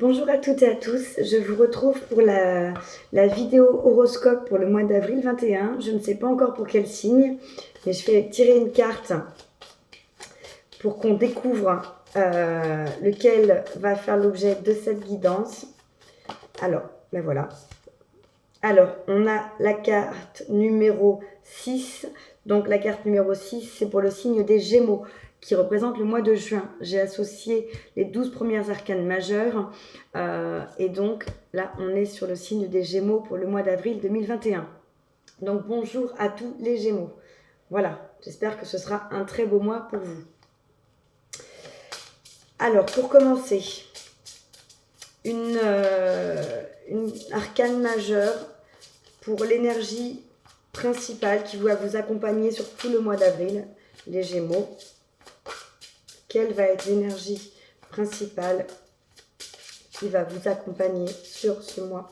Bonjour à toutes et à tous, je vous retrouve pour la vidéo horoscope pour le mois d'avril 21. Je ne sais pas encore pour quel signe, mais je vais tirer une carte pour qu'on découvre lequel va faire l'objet de cette guidance. Alors, ben voilà. Alors, on a la carte numéro 6. Donc la carte numéro 6, c'est pour le signe des Gémeaux, qui représente le mois de juin. J'ai associé les 12 premières arcanes majeures. Et donc là, on est sur le signe des Gémeaux pour le mois d'avril 2021. Donc bonjour à tous les Gémeaux. Voilà, j'espère que ce sera un très beau mois pour vous. Alors, pour commencer, une arcane majeure pour l'énergie principale qui va vous accompagner sur tout le mois d'avril, les Gémeaux. Quelle va être l'énergie principale qui va vous accompagner sur ce mois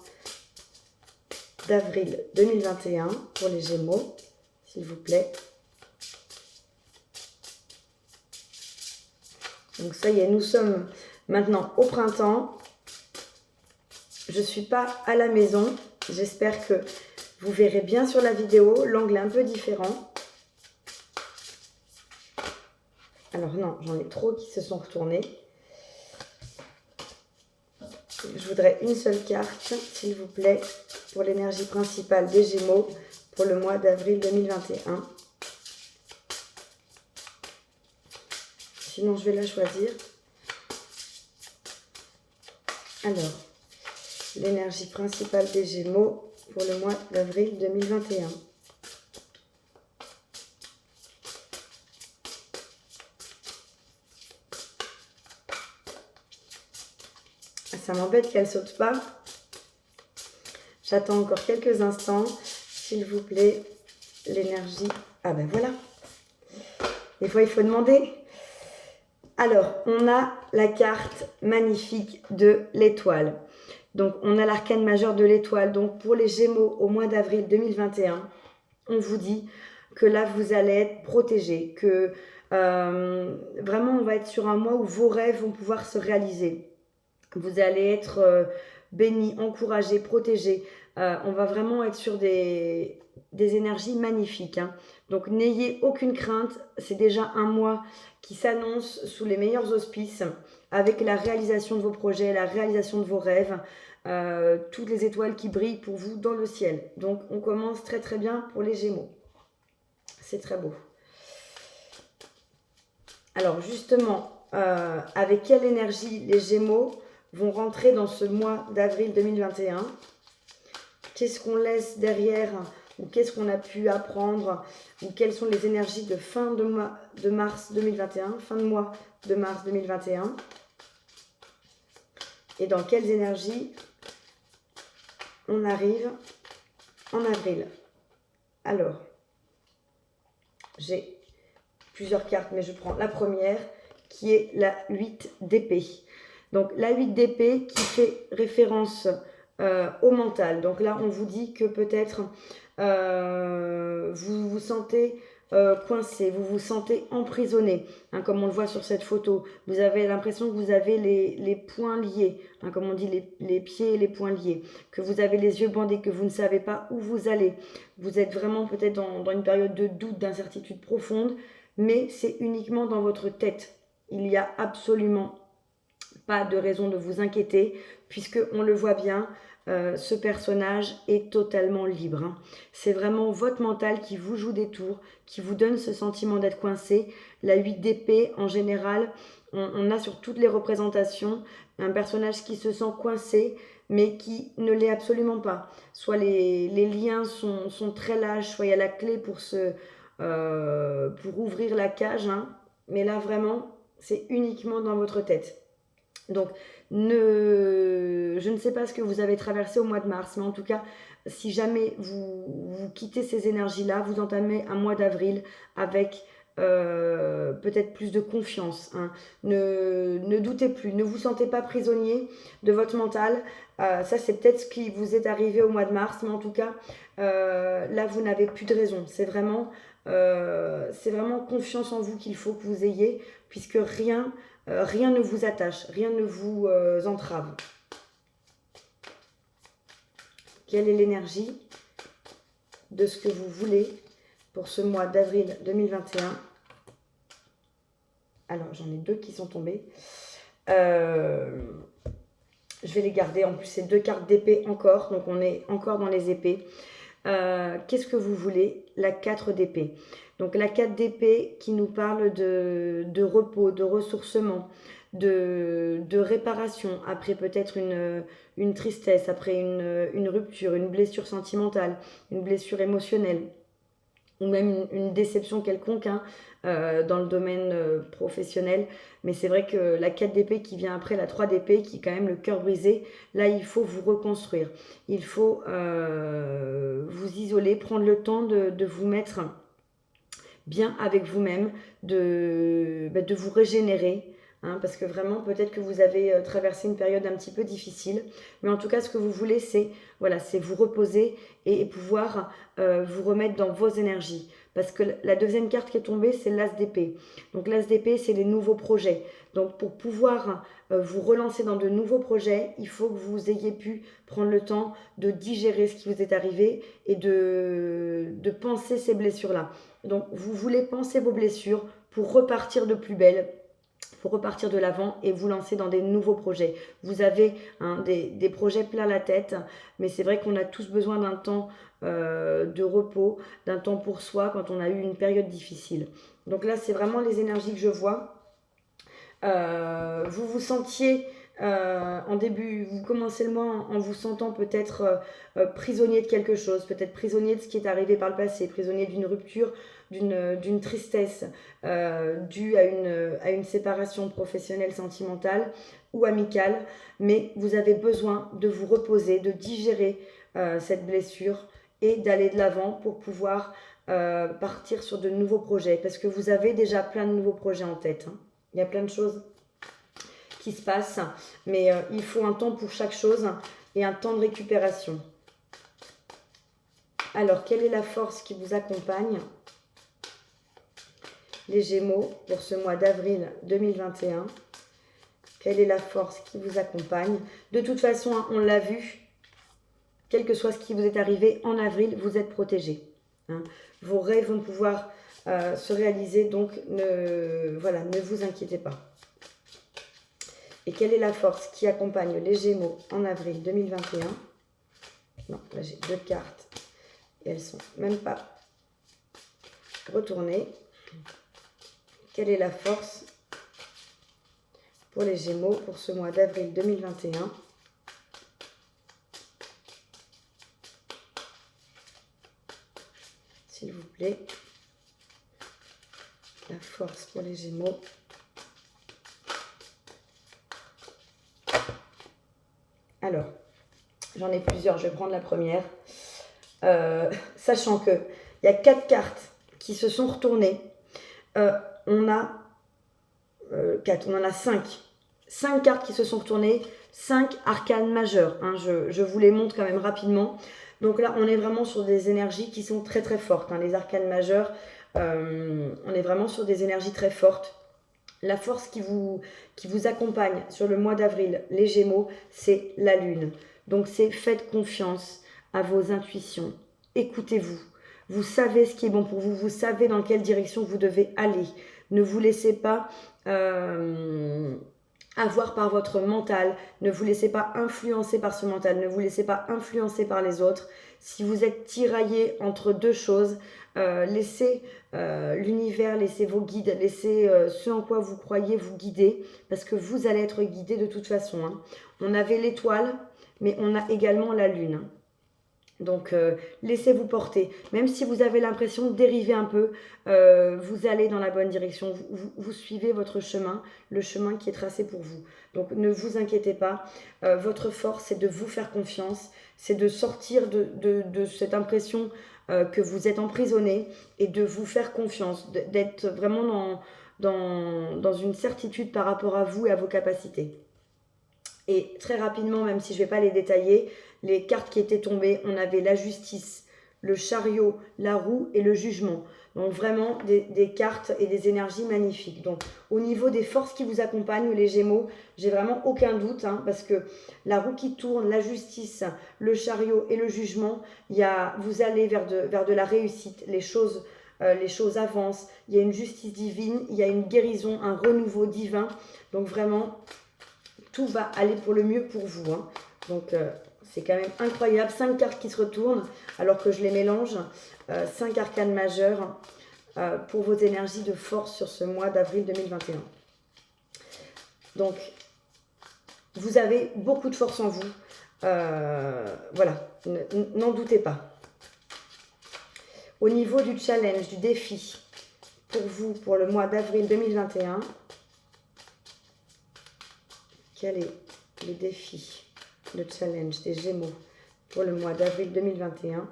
d'avril 2021 pour les Gémeaux, s'il vous plaît. Donc ça y est, nous sommes maintenant au printemps. Je ne suis pas à la maison. J'espère que vous verrez bien sur la vidéo. L'angle est un peu différent. Alors non, j'en ai trop qui se sont retournés. Je voudrais une seule carte, s'il vous plaît, pour l'énergie principale des Gémeaux pour le mois d'avril 2021. Sinon, je vais la choisir. Alors, l'énergie principale des Gémeaux pour le mois d'avril 2021. Ça m'embête qu'elle ne saute pas. J'attends encore quelques instants. S'il vous plaît, l'énergie. Ah ben voilà. Des fois, il faut demander. Alors, on a la carte magnifique de l'étoile. Donc, on a l'arcane majeur de l'étoile. Donc, pour les Gémeaux au mois d'avril 2021, on vous dit que là, vous allez être protégés. Que vraiment, on va être sur un mois où vos rêves vont pouvoir se réaliser. Vous allez être bénis, encouragés, protégés. On va vraiment être sur des énergies magnifiques. Hein. Donc n'ayez aucune crainte. C'est déjà un mois qui s'annonce sous les meilleurs auspices avec la réalisation de vos projets, la réalisation de vos rêves. Toutes les étoiles qui brillent pour vous dans le ciel. Donc on commence très très bien pour les Gémeaux. C'est très beau. Alors justement, avec quelle énergie les Gémeaux vont rentrer dans ce mois d'avril 2021. Qu'est-ce qu'on laisse derrière ou qu'est-ce qu'on a pu apprendre ou quelles sont les énergies de fin de mois de mars 2021, fin de mois de mars 2021 et dans quelles énergies on arrive en avril. Alors, j'ai plusieurs cartes mais je prends la première qui est la 8 d'épée. Donc la 8 d'épée qui fait référence au mental. Donc là, on vous dit que peut-être vous vous sentez coincé, vous vous sentez emprisonné, hein, comme on le voit sur cette photo. Vous avez l'impression que vous avez les poings liés, hein, comme on dit les pieds et les poings liés, que vous avez les yeux bandés, que vous ne savez pas où vous allez. Vous êtes vraiment peut-être dans une période de doute, d'incertitude profonde, mais c'est uniquement dans votre tête. Il y a absolument pas de raison de vous inquiéter, puisque on le voit bien, ce personnage est totalement libre. Hein. C'est vraiment votre mental qui vous joue des tours, qui vous donne ce sentiment d'être coincé. La 8 d'épée, en général, on a sur toutes les représentations un personnage qui se sent coincé, mais qui ne l'est absolument pas. Soit les liens sont très lâches, soit il y a la clé pour ouvrir la cage. Hein. Mais là, vraiment, c'est uniquement dans votre tête. Donc, je ne sais pas ce que vous avez traversé au mois de mars, mais en tout cas, si jamais vous quittez ces énergies-là, vous entamez un mois d'avril avec peut-être plus de confiance. Hein. Ne doutez plus, ne vous sentez pas prisonnier de votre mental. Ça, c'est peut-être ce qui vous est arrivé au mois de mars, mais en tout cas, là, vous n'avez plus de raison. C'est vraiment confiance en vous qu'il faut que vous ayez, puisque rien ne vous attache, rien ne vous entrave. quelle est l'énergie de ce que vous voulez pour ce mois d'avril 2021. Alors, j'en ai 2 qui sont tombés. Je vais les garder. En plus, c'est 2 cartes d'épée encore. Donc, on est encore dans les épées. Qu'est-ce que vous voulez? La 4 d'épée. Donc, la 4 d'épée qui nous parle de repos, de ressourcement, de réparation. Après, peut-être une tristesse. Après, une rupture, une blessure sentimentale, une blessure émotionnelle. Ou même une déception quelconque dans le domaine professionnel. Mais c'est vrai que la 4 d'épée qui vient après la 3 d'épée, qui est quand même le cœur brisé, là il faut vous reconstruire. Il faut vous isoler, prendre le temps de vous mettre bien avec vous-même, de vous régénérer. Parce que vraiment, peut-être que vous avez traversé une période un petit peu difficile. Mais en tout cas, ce que vous voulez, c'est vous reposer et pouvoir vous remettre dans vos énergies. Parce que la deuxième carte qui est tombée, c'est l'As d'épée. Donc l'As d'épée, c'est les nouveaux projets. Donc pour pouvoir vous relancer dans de nouveaux projets, il faut que vous ayez pu prendre le temps de digérer ce qui vous est arrivé et de penser ces blessures-là. Donc vous voulez penser vos blessures pour repartir de plus belle, pour repartir de l'avant et vous lancer dans des nouveaux projets. Vous avez des projets plein la tête, mais c'est vrai qu'on a tous besoin d'un temps de repos, d'un temps pour soi quand on a eu une période difficile. Donc là, c'est vraiment les énergies que je vois. Vous vous sentiez en début, vous commencez le mois en vous sentant peut-être prisonnier de quelque chose, peut-être prisonnier de ce qui est arrivé par le passé, prisonnier d'une rupture, d'une tristesse due à une séparation professionnelle, sentimentale ou amicale, mais vous avez besoin de vous reposer, de digérer cette blessure et d'aller de l'avant pour pouvoir partir sur de nouveaux projets, parce que vous avez déjà plein de nouveaux projets en tête. Il y a plein de choses qui se passent, mais il faut un temps pour chaque chose et un temps de récupération. Alors, quelle est la force qui vous accompagne, les Gémeaux, pour ce mois d'avril 2021? Quelle est la force qui vous accompagne? De toute façon, on l'a vu, quel que soit ce qui vous est arrivé en avril, vous êtes protégés. Vos rêves vont pouvoir se réaliser, donc ne vous inquiétez pas. Et quelle est la force qui accompagne les Gémeaux en avril 2021? Non, là j'ai 2 cartes et elles ne sont même pas retournées. Quelle est la force pour les Gémeaux pour ce mois d'avril 2021? S'il vous plaît. La force pour les Gémeaux. Alors, j'en ai plusieurs, je vais prendre la première. Sachant qu'il y a 4 cartes qui se sont retournées. On en a 5. 5 cartes qui se sont retournées, 5 arcanes majeures. Je vous les montre quand même rapidement. Donc là, on est vraiment sur des énergies qui sont très très fortes. Les arcanes majeures, on est vraiment sur des énergies très fortes. La force qui vous accompagne sur le mois d'avril, les Gémeaux, c'est la Lune. Donc c'est faites confiance à vos intuitions. Écoutez-vous. Vous savez ce qui est bon pour vous. Vous savez dans quelle direction vous devez aller. Ne vous laissez pas avoir par votre mental. Ne vous laissez pas influencer par ce mental. Ne vous laissez pas influencer par les autres. Si vous êtes tiraillé entre deux choses, laissez l'univers, laissez vos guides, laissez ce en quoi vous croyez vous guider, parce que vous allez être guidé de toute façon. On avait l'étoile, mais on a également la lune. Donc laissez-vous porter, même si vous avez l'impression de dériver un peu, vous allez dans la bonne direction, vous suivez votre chemin, le chemin qui est tracé pour vous. Donc ne vous inquiétez pas, votre force c'est de vous faire confiance, c'est de sortir de cette impression que vous êtes emprisonné et de vous faire confiance, d'être vraiment dans une certitude par rapport à vous et à vos capacités. Et très rapidement, même si je ne vais pas les détailler, les cartes qui étaient tombées, on avait la justice, le chariot, la roue et le jugement. Donc vraiment des cartes et des énergies magnifiques. Donc au niveau des forces qui vous accompagnent, les Gémeaux, j'ai vraiment aucun doute, hein, parce que la roue qui tourne, la justice, le chariot et le jugement, vous allez vers de la réussite, les choses avancent, il y a une justice divine, il y a une guérison, un renouveau divin. Donc vraiment, tout va aller pour le mieux pour vous, hein. Donc c'est quand même incroyable, 5 cartes qui se retournent alors que je les mélange, 5 arcanes majeures pour vos énergies de force sur ce mois d'avril 2021. Donc, vous avez beaucoup de force en vous, voilà, n'en doutez pas. Au niveau du challenge, du défi, pour vous, pour le mois d'avril 2021, quel est le défi, le challenge des Gémeaux pour le mois d'avril 2021?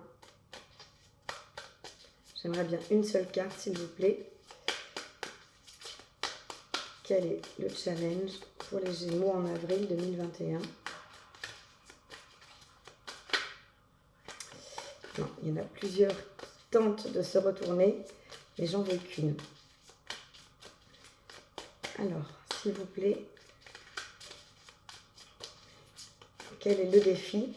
J'aimerais bien une seule carte, s'il vous plaît. Quel est le challenge pour les Gémeaux en avril 2021? Non, il y en a plusieurs qui tentent de se retourner, mais j'en veux qu'une. Alors, s'il vous plaît, quel est le défi?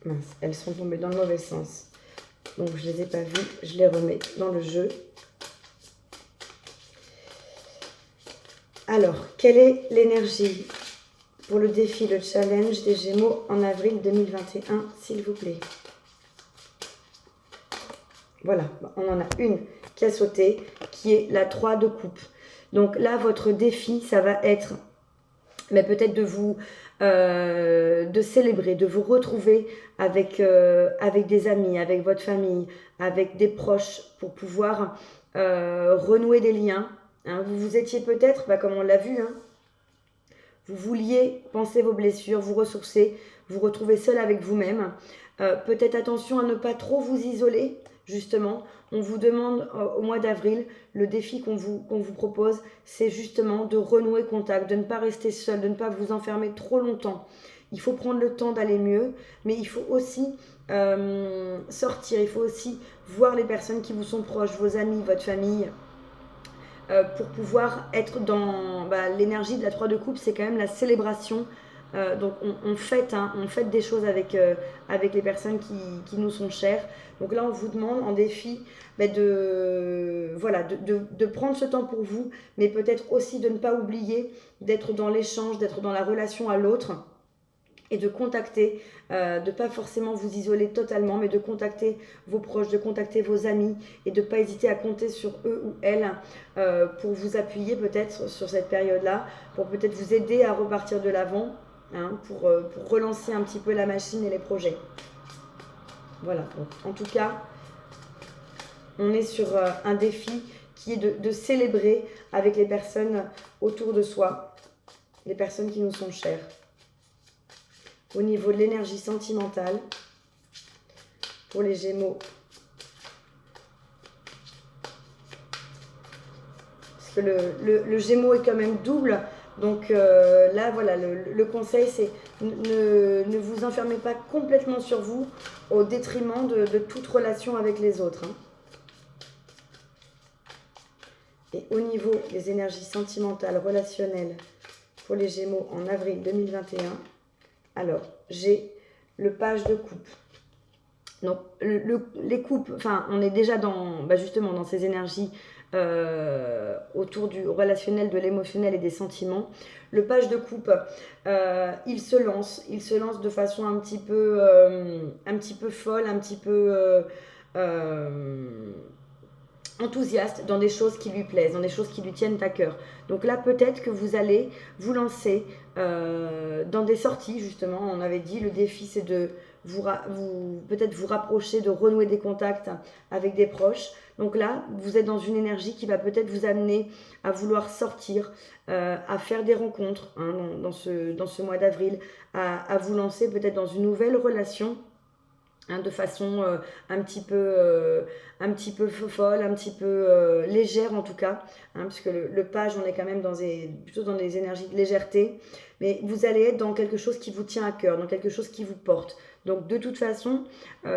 Mince, elles sont tombées dans le mauvais sens. Donc, je ne les ai pas vues. Je les remets dans le jeu. Alors, quelle est l'énergie pour le défi, le challenge des Gémeaux en avril 2021, s'il vous plaît? Voilà, on en a une qui a sauté, qui est la 3 de coupe. Donc là, votre défi, ça va être mais peut-être de célébrer, de vous retrouver avec des amis, avec votre famille, avec des proches, pour pouvoir renouer des liens. Hein. Vous vous étiez peut-être, comme on l'a vu, hein, vous vouliez penser vos blessures, vous ressourcer, vous retrouver seul avec vous-même. Peut-être attention à ne pas trop vous isoler, justement. On vous demande au mois d'avril, le défi qu'on vous propose, c'est justement de renouer contact, de ne pas rester seul, de ne pas vous enfermer trop longtemps. Il faut prendre le temps d'aller mieux, mais il faut aussi sortir, il faut aussi voir les personnes qui vous sont proches, vos amis, votre famille, pour pouvoir être dans l'énergie de la 3 de coupe, c'est quand même la célébration. Donc on fête des choses avec les personnes qui nous sont chères. Donc là on vous demande en défi de prendre ce temps pour vous, mais peut-être aussi de ne pas oublier d'être dans l'échange, d'être dans la relation à l'autre, et de contacter, de pas forcément vous isoler totalement, mais de contacter vos proches, de contacter vos amis, et de pas hésiter à compter sur eux ou elles pour vous appuyer peut-être sur cette période-là, pour peut-être vous aider à repartir de l'avant, hein, pour relancer un petit peu la machine et les projets. Voilà, donc en tout cas, on est sur un défi qui est de célébrer avec les personnes autour de soi, les personnes qui nous sont chères. Au niveau de l'énergie sentimentale, pour les Gémeaux, parce que le Gémeaux est quand même double, donc là voilà, le conseil c'est ne vous enfermez pas complètement sur vous au détriment de toute relation avec les autres, hein. Et au niveau des énergies sentimentales, relationnelles, pour les Gémeaux en avril 2021, alors, j'ai le page de coupe. Donc, les coupes, on est déjà justement dans ces énergies autour du relationnel, de l'émotionnel et des sentiments. Le page de coupe, il se lance de façon un petit peu folle, un petit peu enthousiaste dans des choses qui lui plaisent, dans des choses qui lui tiennent à cœur. Donc là, peut-être que vous allez vous lancer dans des sorties, justement. On avait dit, le défi, c'est de peut-être vous rapprocher, de renouer des contacts avec des proches. Donc là, vous êtes dans une énergie qui va peut-être vous amener à vouloir sortir, à faire des rencontres, hein, dans ce mois d'avril, à vous lancer peut-être dans une nouvelle relation hein, de façon un petit peu folle, un petit peu légère en tout cas, hein, puisque le page, on est quand même plutôt dans des énergies de légèreté, mais vous allez être dans quelque chose qui vous tient à cœur, dans quelque chose qui vous porte. Donc de toute façon,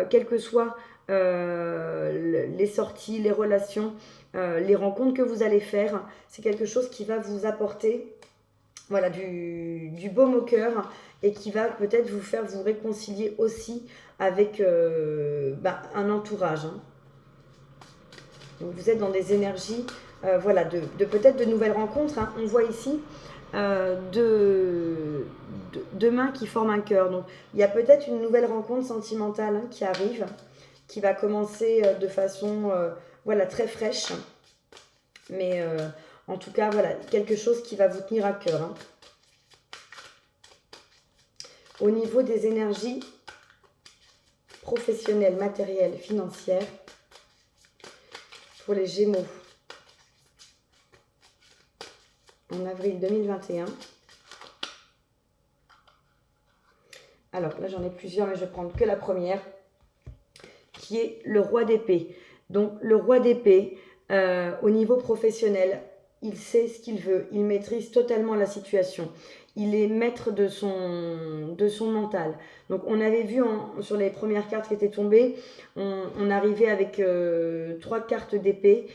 quelles que soient les sorties, les relations, les rencontres que vous allez faire, c'est quelque chose qui va vous apporter voilà, du baume au cœur et qui va peut-être vous faire vous réconcilier aussi avec un entourage. Hein. Donc vous êtes dans des énergies voilà, de peut-être de nouvelles rencontres. Hein. On voit ici deux mains qui forment un cœur. Donc il y a peut-être une nouvelle rencontre sentimentale hein, qui arrive, qui va commencer de façon voilà, très fraîche. Mais en tout cas, voilà, quelque chose qui va vous tenir à cœur. Hein. Au niveau des énergies professionnelles, matérielles, financières, pour les Gémeaux, en avril 2021. Alors là, j'en ai plusieurs, mais je vais prendre que la première, qui est le roi d'épée. Donc le roi d'épée, au niveau professionnel, il sait ce qu'il veut, il maîtrise totalement la situation. Il est maître de son mental. Donc on avait vu sur les premières cartes qui étaient tombées, on arrivait avec 3 cartes d'épée.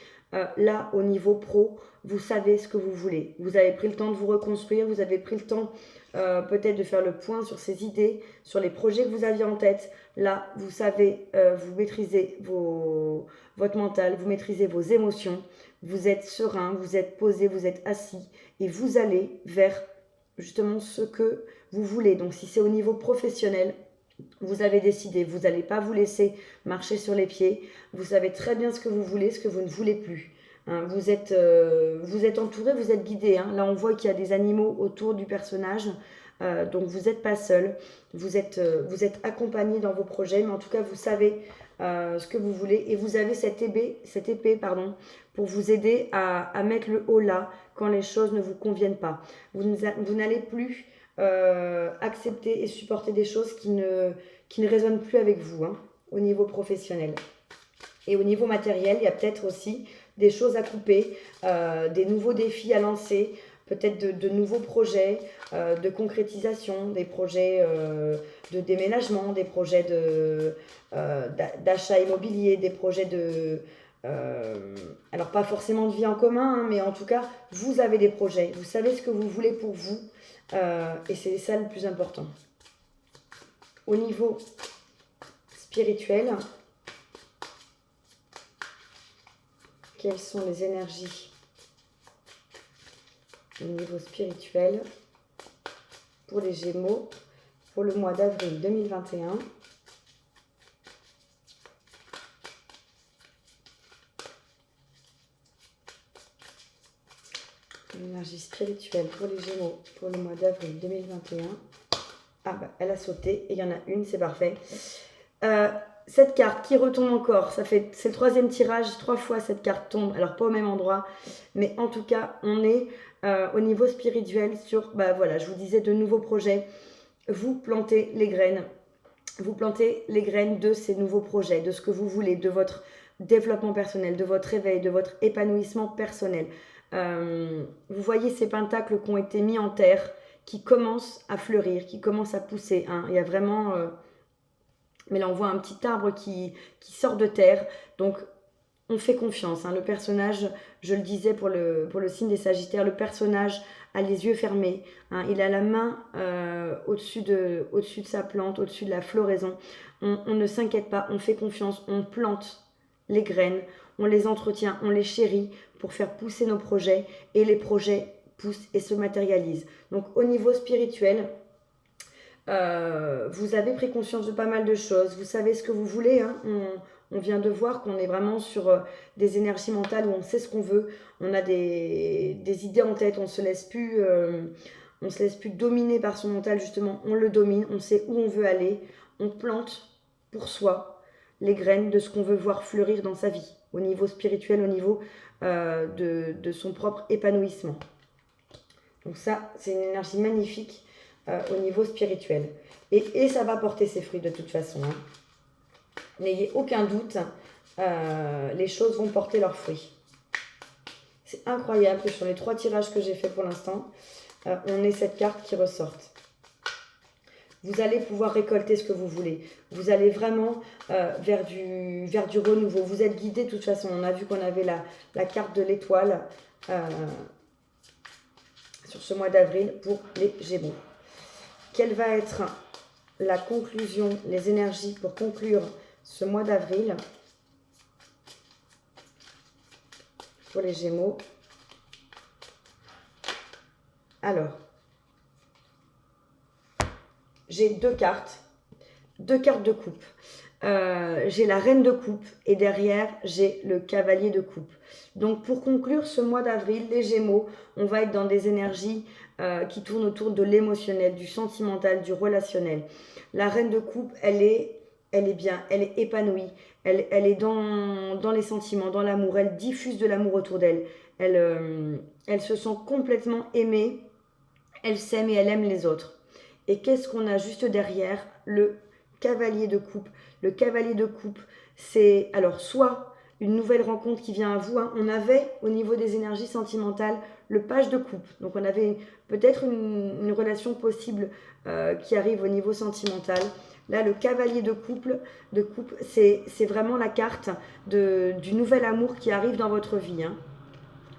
Là, au niveau pro, vous savez ce que vous voulez. Vous avez pris le temps de vous reconstruire, vous avez pris le temps peut-être de faire le point sur ces idées, sur les projets que vous aviez en tête. Là, vous savez, vous maîtrisez votre mental, vous maîtrisez vos émotions, vous êtes serein, vous êtes posé, vous êtes assis et vous allez vers justement ce que vous voulez. Donc si c'est au niveau professionnel, vous avez décidé, vous n'allez pas vous laisser marcher sur les pieds, vous savez très bien ce que vous voulez, ce que vous ne voulez plus. Hein, vous êtes entouré, vous êtes guidé. Hein. Là, on voit qu'il y a des animaux autour du personnage, donc vous n'êtes pas seul. Vous êtes accompagné dans vos projets, mais en tout cas, vous savez ce que vous voulez et vous avez cette épée pour vous aider à mettre le haut là quand les choses ne vous conviennent pas. Vous n'allez plus accepter et supporter des choses qui ne résonnent plus avec vous hein, au niveau professionnel. Et au niveau matériel, il y a peut-être aussi des choses à couper, des nouveaux défis à lancer, peut-être de nouveaux projets de concrétisation, des projets de déménagement, des projets d'achat immobilier, des projets alors pas forcément de vie en commun, hein, mais en tout cas, vous avez des projets, vous savez ce que vous voulez pour vous, et c'est ça le plus important. Au niveau spirituel, quelles sont les énergies au niveau spirituel pour les Gémeaux pour le mois d'avril 2021. L'énergie spirituelle pour les Gémeaux pour le mois d'avril 2021. Ah bah elle a sauté et il y en a une, c'est parfait. Cette carte qui retombe encore, c'est le 3e tirage, 3 fois cette carte tombe, alors pas au même endroit, mais en tout cas on est au niveau spirituel sur, voilà, je vous disais de nouveaux projets, vous plantez les graines de ces nouveaux projets, de ce que vous voulez, de votre développement personnel, de votre réveil, de votre épanouissement personnel. Vous voyez ces pentacles qui ont été mis en terre, qui commencent à fleurir, qui commencent à pousser. Hein. Il y a vraiment... mais là, on voit un petit arbre qui sort de terre. Donc, on fait confiance. Hein. Le personnage, je le disais pour le signe des Sagittaires, le personnage a les yeux fermés. Hein. Il a la main au-dessus de sa plante, au-dessus de la floraison. On ne s'inquiète pas, on fait confiance, on plante les graines, on les entretient, on les chérit pour faire pousser nos projets. Et les projets poussent et se matérialisent. Donc, au niveau spirituel... vous avez pris conscience de pas mal de choses, vous savez ce que vous voulez, hein. On vient de voir qu'on est vraiment sur des énergies mentales où on sait ce qu'on veut, on a des idées en tête, on ne se laisse plus dominer par son mental, justement, on le domine, on sait où on veut aller, on plante pour soi les graines de ce qu'on veut voir fleurir dans sa vie, au niveau spirituel, au niveau de son propre épanouissement. Donc ça, c'est une énergie magnifique au niveau spirituel. Et ça va porter ses fruits de toute façon. Hein. N'ayez aucun doute, les choses vont porter leurs fruits. C'est incroyable que sur les 3 tirages que j'ai fait pour l'instant, on ait cette carte qui ressorte. Vous allez pouvoir récolter ce que vous voulez. Vous allez vraiment vers du renouveau. Vous êtes guidé de toute façon. On a vu qu'on avait la carte de l'étoile sur ce mois d'avril pour les Gémeaux. Quelle va être la conclusion, les énergies pour conclure ce mois d'avril pour les Gémeaux? Alors, j'ai 2 cartes de coupe. J'ai la reine de coupe et derrière, j'ai le cavalier de coupe. Donc, pour conclure ce mois d'avril, les Gémeaux, on va être dans des énergies qui tournent autour de l'émotionnel, du sentimental, du relationnel. La reine de coupe, elle est bien, elle est épanouie, elle est dans les sentiments, dans l'amour, elle diffuse de l'amour autour d'elle. Elle se sent complètement aimée, elle s'aime et elle aime les autres. Et qu'est-ce qu'on a juste derrière? Le cavalier de coupe. Le cavalier de coupe, c'est alors soit une nouvelle rencontre qui vient à vous. On avait au niveau des énergies sentimentales le page de coupe. Donc on avait peut-être une relation possible qui arrive au niveau sentimental. Là, le cavalier de coupe, c'est vraiment la carte du nouvel amour qui arrive dans votre vie.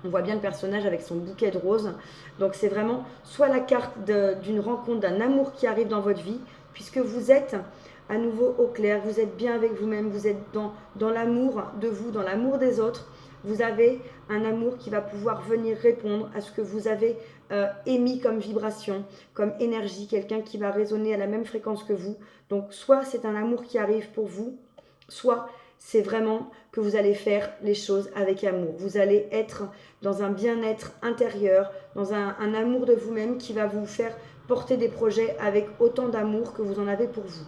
On voit bien le personnage avec son bouquet de roses. Donc c'est vraiment soit la carte d'une rencontre, d'un amour qui arrive dans votre vie, puisque vous êtes à nouveau au clair, vous êtes bien avec vous-même, vous êtes dans l'amour de vous, dans l'amour des autres. Vous avez un amour qui va pouvoir venir répondre à ce que vous avez émis comme vibration, comme énergie, quelqu'un qui va résonner à la même fréquence que vous. Donc soit c'est un amour qui arrive pour vous, soit c'est vraiment que vous allez faire les choses avec amour. Vous allez être dans un bien-être intérieur, dans un amour de vous-même qui va vous faire porter des projets avec autant d'amour que vous en avez pour vous.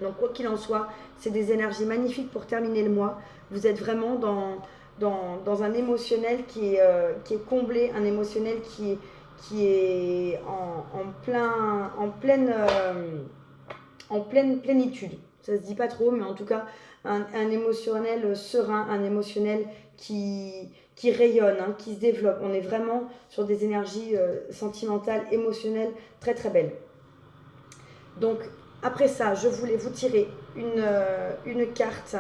Donc quoi qu'il en soit, c'est des énergies magnifiques pour terminer le mois. Vous êtes vraiment dans un émotionnel qui est comblé, un émotionnel qui est en pleine plénitude. Ça se dit pas trop, mais en tout cas, un émotionnel serein, un émotionnel qui rayonne, qui se développe. On est vraiment sur des énergies sentimentales, émotionnelles très très belles. Donc, après ça, je voulais vous tirer une carte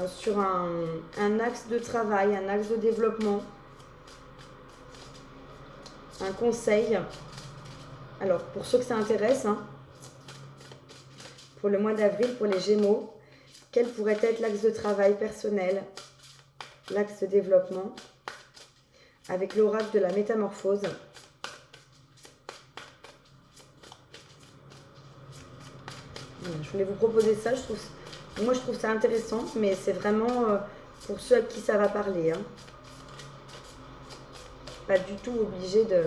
sur un axe de travail, un axe de développement, un conseil. Alors, pour ceux que ça intéresse, pour le mois d'avril, pour les Gémeaux, quel pourrait être l'axe de travail personnel, l'axe de développement, avec l'oracle de la métamorphose. Je voulais vous proposer ça, moi je trouve ça intéressant, mais c'est vraiment pour ceux à qui ça va parler. Pas du tout obligé de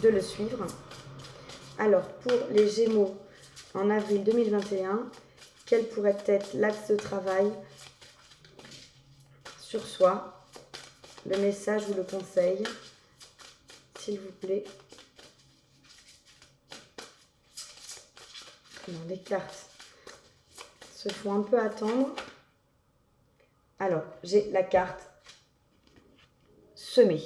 le suivre. Alors, pour les Gémeaux, en avril 2021, quel pourrait être l'axe de travail sur soi, le message ou le conseil, s'il vous plaît. Non, les cartes se font un peu attendre. Alors, j'ai la carte semer.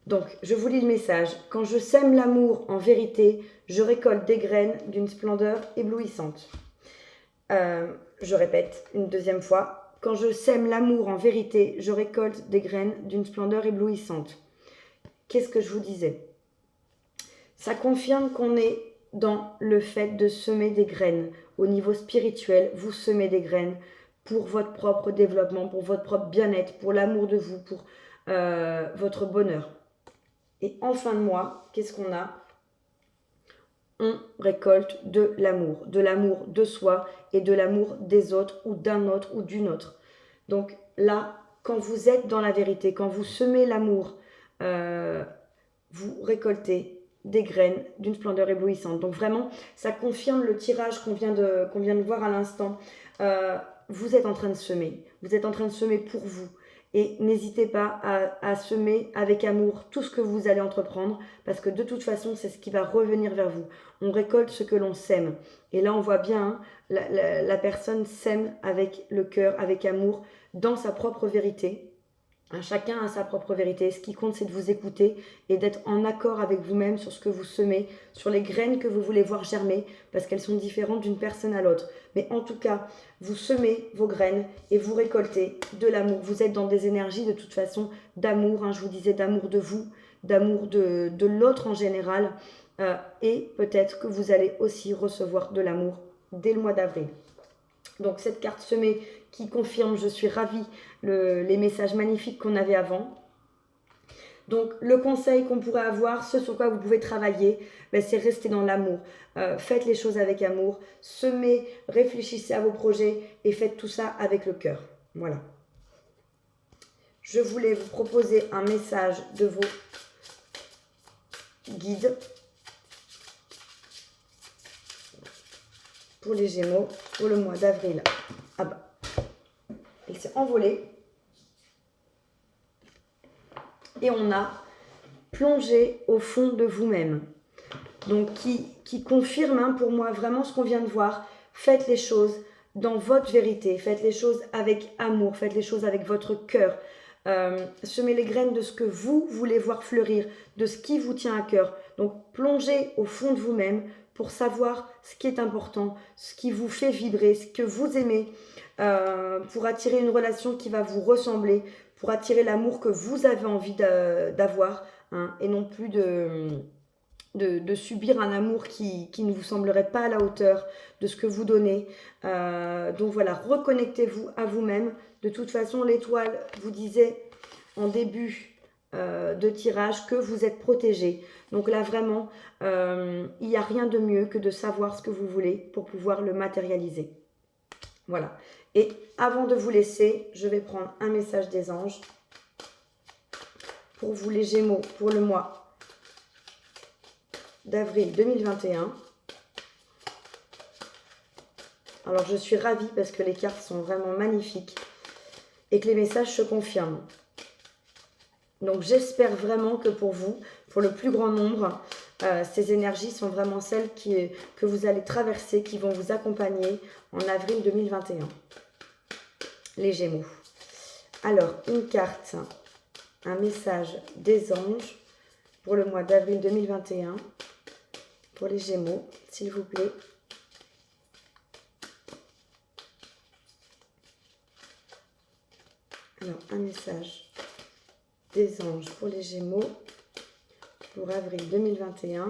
Donc, je vous lis le message. Quand je sème l'amour en vérité, je récolte des graines d'une splendeur éblouissante. Je répète une deuxième fois. Quand je sème l'amour en vérité, je récolte des graines d'une splendeur éblouissante. Qu'est-ce que je vous disais? Ça confirme qu'on est dans le fait de semer des graines. Au niveau spirituel, vous semez des graines pour votre propre développement, pour votre propre bien-être, pour l'amour de vous, pour votre bonheur. Et en fin de mois, qu'est-ce qu'on a? On récolte de l'amour de soi et de l'amour des autres ou d'un autre ou d'une autre. Donc là, quand vous êtes dans la vérité, quand vous semez l'amour, vous récoltez des graines d'une splendeur éblouissante. Donc vraiment, ça confirme le tirage qu'on vient de voir à l'instant. Vous êtes en train de semer. Vous êtes en train de semer pour vous. Et n'hésitez pas à semer avec amour tout ce que vous allez entreprendre, parce que de toute façon, c'est ce qui va revenir vers vous. On récolte ce que l'on sème. Et là, on voit bien, hein, la personne sème avec le cœur, avec amour, dans sa propre vérité. Chacun a sa propre vérité. Ce qui compte, c'est de vous écouter et d'être en accord avec vous-même sur ce que vous semez, sur les graines que vous voulez voir germer, parce qu'elles sont différentes d'une personne à l'autre. Mais en tout cas, vous semez vos graines et vous récoltez de l'amour. Vous êtes dans des énergies de toute façon d'amour, hein, je vous disais d'amour de vous, d'amour de l'autre en général. Et peut-être que vous allez aussi recevoir de l'amour dès le mois d'avril. Donc cette carte semée qui confirme, je suis ravie, les messages magnifiques qu'on avait avant. Donc le conseil qu'on pourrait avoir, ce sur quoi vous pouvez travailler, c'est rester dans l'amour. Faites les choses avec amour, semez, réfléchissez à vos projets et faites tout ça avec le cœur. Voilà. Je voulais vous proposer un message de vos guides pour les Gémeaux pour le mois d'avril. Ah bah, il s'est envolé. Et on a plongé au fond de vous-même. Donc qui confirme, hein, pour moi vraiment ce qu'on vient de voir. Faites les choses dans votre vérité. Faites les choses avec amour. Faites les choses avec votre cœur. Semez les graines de ce que vous voulez voir fleurir, de ce qui vous tient à cœur. Donc plongez au fond de vous-même pour savoir ce qui est important, ce qui vous fait vibrer, ce que vous aimez, pour attirer une relation qui va vous ressembler, pour attirer l'amour que vous avez envie d'avoir, hein, et non plus de subir un amour qui ne vous semblerait pas à la hauteur de ce que vous donnez. Donc voilà, reconnectez-vous à vous-même. De toute façon, l'étoile vous disait en début de tirage que vous êtes protégé. Donc là vraiment, il n'y a rien de mieux que de savoir ce que vous voulez pour pouvoir le matérialiser. Voilà. Et avant de vous laisser, je vais prendre un message des anges pour vous les Gémeaux pour le mois d'avril 2021. Alors je suis ravie parce que les cartes sont vraiment magnifiques et que les messages se confirment. Donc j'espère vraiment que pour vous, pour le plus grand nombre, ces énergies sont vraiment celles que vous allez traverser, qui vont vous accompagner en avril 2021. Les Gémeaux. Alors, une carte, un message des anges pour le mois d'avril 2021. Pour les Gémeaux, s'il vous plaît. Alors, un message des anges pour les Gémeaux pour avril 2021.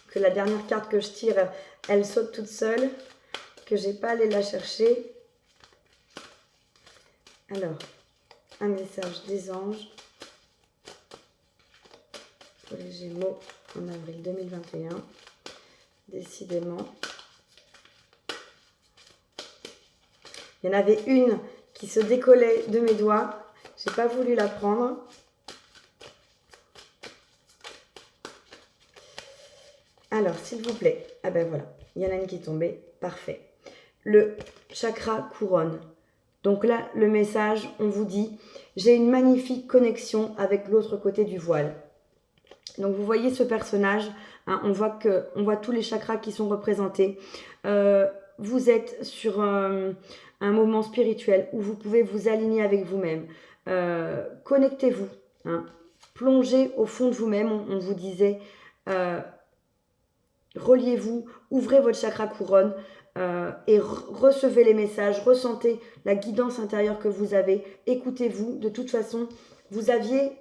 Que la dernière carte que je tire, elle saute toute seule, que j'ai pas allé la chercher. Alors, un message des anges pour les Gémeaux en avril 2021. Décidément. Il y en avait une qui se décollait de mes doigts. J'ai pas voulu la prendre. Alors, s'il vous plaît. Ah ben voilà, il y en a une qui est tombée. Parfait. Le chakra couronne. Donc là, le message, on vous dit, j'ai une magnifique connexion avec l'autre côté du voile. Donc vous voyez ce personnage, hein, on voit tous les chakras qui sont représentés. Vous êtes sur un moment spirituel où vous pouvez vous aligner avec vous-même. Connectez-vous, hein, plongez au fond de vous-même, on vous disait, reliez-vous, ouvrez votre chakra couronne et recevez les messages, ressentez la guidance intérieure que vous avez, écoutez-vous. De toute façon, vous aviez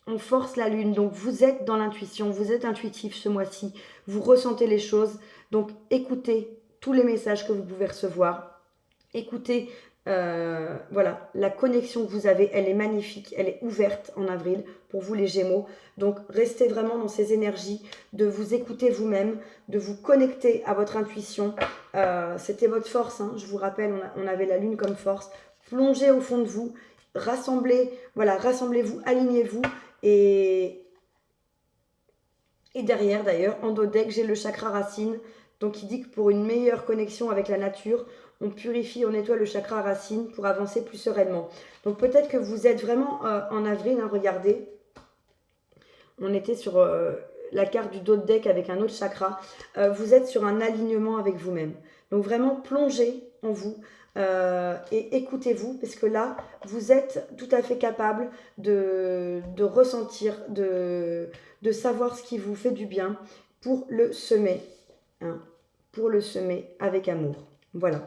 en force la lune, donc vous êtes dans l'intuition, vous êtes intuitif ce mois-ci, vous ressentez les choses, donc écoutez tous les messages que vous pouvez recevoir, écoutez, voilà, la connexion que vous avez, elle est magnifique, elle est ouverte en avril pour vous les Gémeaux, donc restez vraiment dans ces énergies de vous écouter vous-même, de vous connecter à votre intuition. C'était votre force, hein, je vous rappelle, on avait la lune comme force. Plongez au fond de vous, rassemblez-vous, alignez-vous. Et derrière d'ailleurs, en dos deck, j'ai le chakra racine, Donc il dit que pour une meilleure connexion avec la nature, on purifie, on nettoie le chakra racine pour avancer plus sereinement. Donc peut-être que vous êtes vraiment en avril, hein, regardez. On était sur la carte du dos de deck avec un autre chakra. Vous êtes sur un alignement avec vous-même. Donc vraiment plongez en vous et écoutez-vous, parce que là, vous êtes tout à fait capable de ressentir, de savoir ce qui vous fait du bien pour le semer. Hein, pour le semer avec amour. Voilà.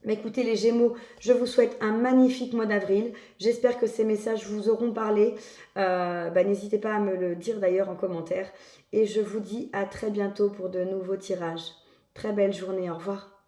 Mais écoutez les Gémeaux, je vous souhaite un magnifique mois d'avril. J'espère que ces messages vous auront parlé. N'hésitez pas à me le dire d'ailleurs en commentaire. Et je vous dis à très bientôt pour de nouveaux tirages. Très belle journée, au revoir.